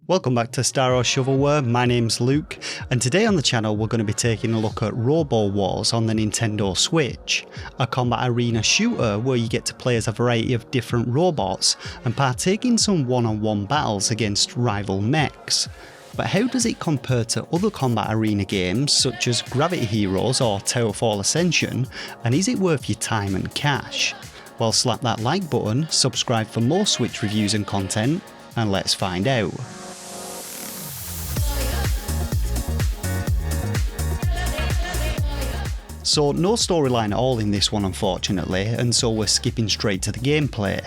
Welcome back to Star Wars Shovelware, my name's Luke, and today on the channel we're going to be taking a look at Robo Wars on the Nintendo Switch, a combat arena shooter where you get to play as a variety of different robots and partake in some one-on-one battles against rival mechs. But how does it compare to other combat arena games such as Gravity Heroes or Towerfall Ascension, and is it worth your time and cash? Well, slap that like button, subscribe for more Switch reviews and content, and let's find out. So no storyline at all in this one unfortunately, and so we're skipping straight to the gameplay.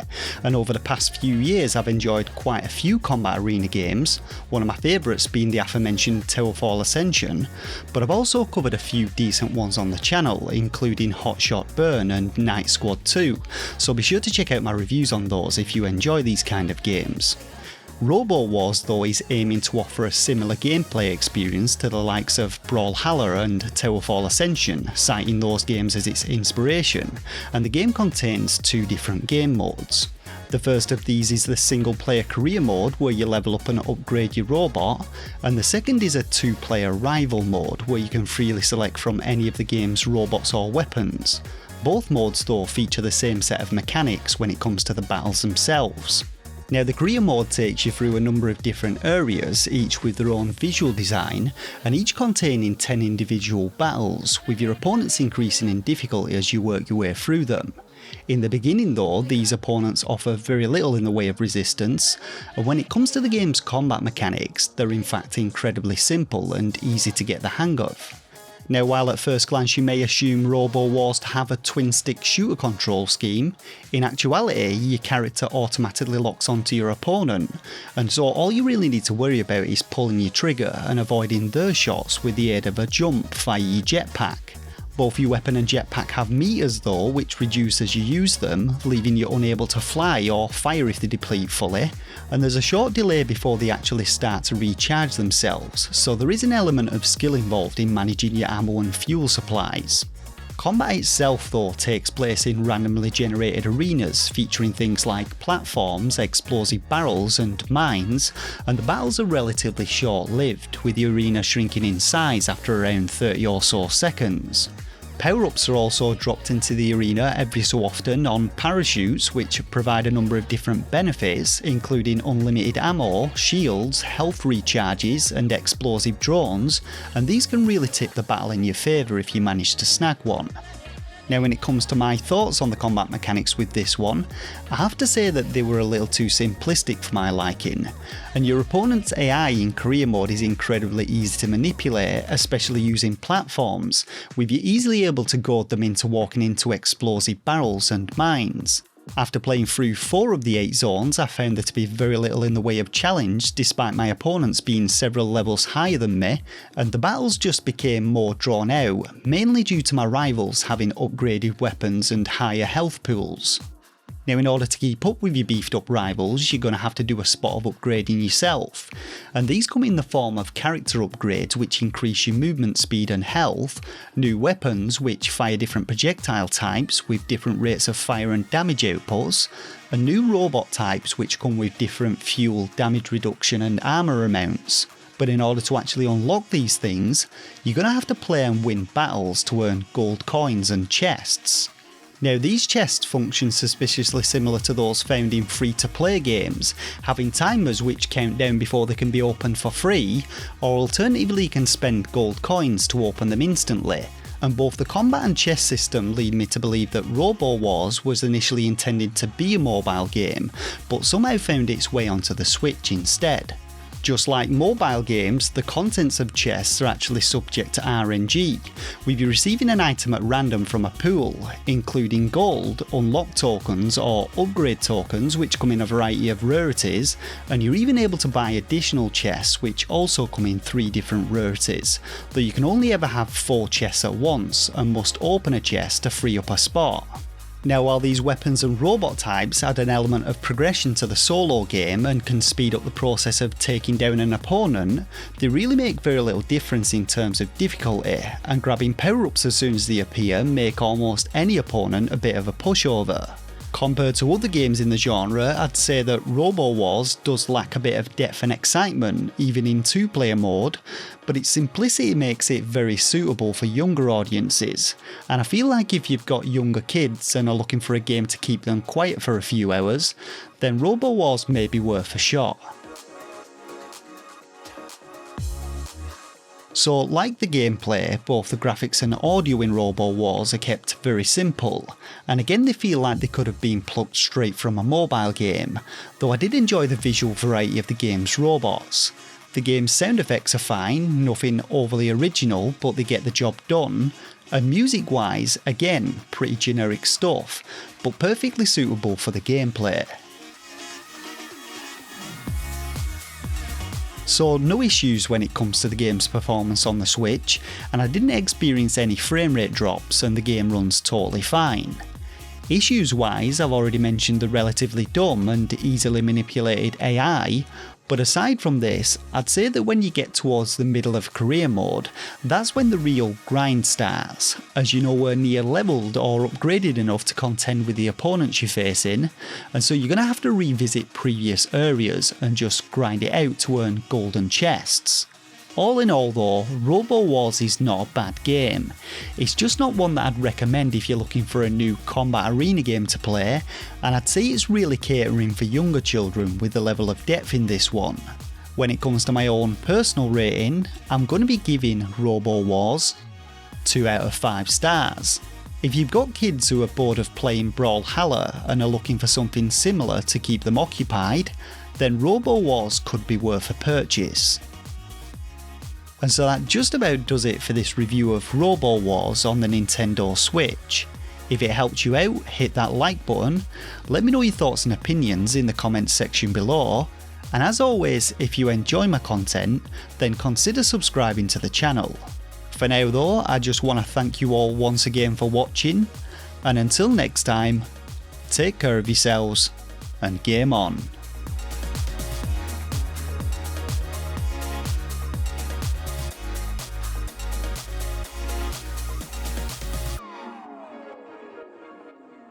And over the past few years I've enjoyed quite a few combat arena games, one of my favourites being the aforementioned Towerfall Ascension, but I've also covered a few decent ones on the channel, including Hotshot Burn and Night Squad 2, so be sure to check out my reviews on those if you enjoy these kind of games. Robo Wars though is aiming to offer a similar gameplay experience to the likes of Brawlhalla and Towerfall Ascension, citing those games as its inspiration, and the game contains two different game modes. The first of these is the single player career mode where you level up and upgrade your robot, and the second is a two-player rival mode where you can freely select from any of the game's robots or weapons. Both modes though feature the same set of mechanics when it comes to the battles themselves. Now the career mode takes you through a number of different areas, each with their own visual design, and each containing 10 individual battles, with your opponents increasing in difficulty as you work your way through them. In the beginning though, these opponents offer very little in the way of resistance, and when it comes to the game's combat mechanics, they're in fact incredibly simple and easy to get the hang of. Now while at first glance you may assume Robo Wars to have a twin-stick shooter control scheme, in actuality your character automatically locks onto your opponent, and so all you really need to worry about is pulling your trigger and avoiding their shots with the aid of a jump via your jetpack. Both your weapon and jetpack have meters though, which reduce as you use them, leaving you unable to fly or fire if they deplete fully, and there's a short delay before they actually start to recharge themselves, so there is an element of skill involved in managing your ammo and fuel supplies. Combat itself though takes place in randomly generated arenas featuring things like platforms, explosive barrels and mines, and the battles are relatively short-lived, with the arena shrinking in size after around 30 or so seconds. Power-ups are also dropped into the arena every so often on parachutes, which provide a number of different benefits, including unlimited ammo, shields, health recharges and explosive drones, and these can really tip the battle in your favour if you manage to snag one. Now when it comes to my thoughts on the combat mechanics with this one, I have to say that they were a little too simplistic for my liking, and your opponent's AI in career mode is incredibly easy to manipulate, especially using platforms, with you easily able to goad them into walking into explosive barrels and mines. After playing through 4 of the 8 zones, I found there to be very little in the way of challenge despite my opponents being several levels higher than me, and the battles just became more drawn out, mainly due to my rivals having upgraded weapons and higher health pools. Now in order to keep up with your beefed up rivals, you're going to have to do a spot of upgrading yourself, and these come in the form of character upgrades which increase your movement speed and health, new weapons which fire different projectile types with different rates of fire and damage outputs, and new robot types which come with different fuel, damage reduction and armour amounts. But in order to actually unlock these things, you're going to have to play and win battles to earn gold coins and chests. Now these chests function suspiciously similar to those found in free-to-play games, having timers which count down before they can be opened for free, or alternatively you can spend gold coins to open them instantly. And both the combat and chest system lead me to believe that Robo Wars was initially intended to be a mobile game, but somehow found its way onto the Switch instead. Just like mobile games, the contents of chests are actually subject to RNG, with you receiving an item at random from a pool, including gold, unlock tokens or upgrade tokens which come in a variety of rarities, and you're even able to buy additional chests which also come in 3 different rarities, though you can only ever have 4 chests at once and must open a chest to free up a spot. Now while these weapons and robot types add an element of progression to the solo game and can speed up the process of taking down an opponent, they really make very little difference in terms of difficulty, and grabbing power-ups as soon as they appear make almost any opponent a bit of a pushover. Compared to other games in the genre, I'd say that Robo Wars does lack a bit of depth and excitement, even in 2-player mode, but its simplicity makes it very suitable for younger audiences, and I feel like if you've got younger kids and are looking for a game to keep them quiet for a few hours, then Robo Wars may be worth a shot. So, like the gameplay, both the graphics and audio in Robo Wars are kept very simple, and again they feel like they could have been plucked straight from a mobile game, though I did enjoy the visual variety of the game's robots. The game's sound effects are fine, nothing overly original, but they get the job done, and music wise, again, pretty generic stuff, but perfectly suitable for the gameplay. So no issues when it comes to the game's performance on the Switch, and I didn't experience any frame rate drops and the game runs totally fine. Issues wise, I've already mentioned the relatively dumb and easily manipulated AI, but aside from this, I'd say that when you get towards the middle of career mode, that's when the real grind starts, as you know we're near leveled or upgraded enough to contend with the opponents you're facing, and so you're going to have to revisit previous areas and just grind it out to earn golden chests. All in all though, Robo Wars is not a bad game. It's just not one that I'd recommend if you're looking for a new combat arena game to play, and I'd say it's really catering for younger children with the level of depth in this one. When it comes to my own personal rating, I'm going to be giving Robo Wars 2 out of 5 stars. If you've got kids who are bored of playing Brawlhalla and are looking for something similar to keep them occupied, then Robo Wars could be worth a purchase. And so that just about does it for this review of Robo Wars on the Nintendo Switch. If it helped you out, hit that like button, let me know your thoughts and opinions in the comments section below, and as always, if you enjoy my content, then consider subscribing to the channel. For now though, I just want to thank you all once again for watching, and until next time, take care of yourselves, and game on.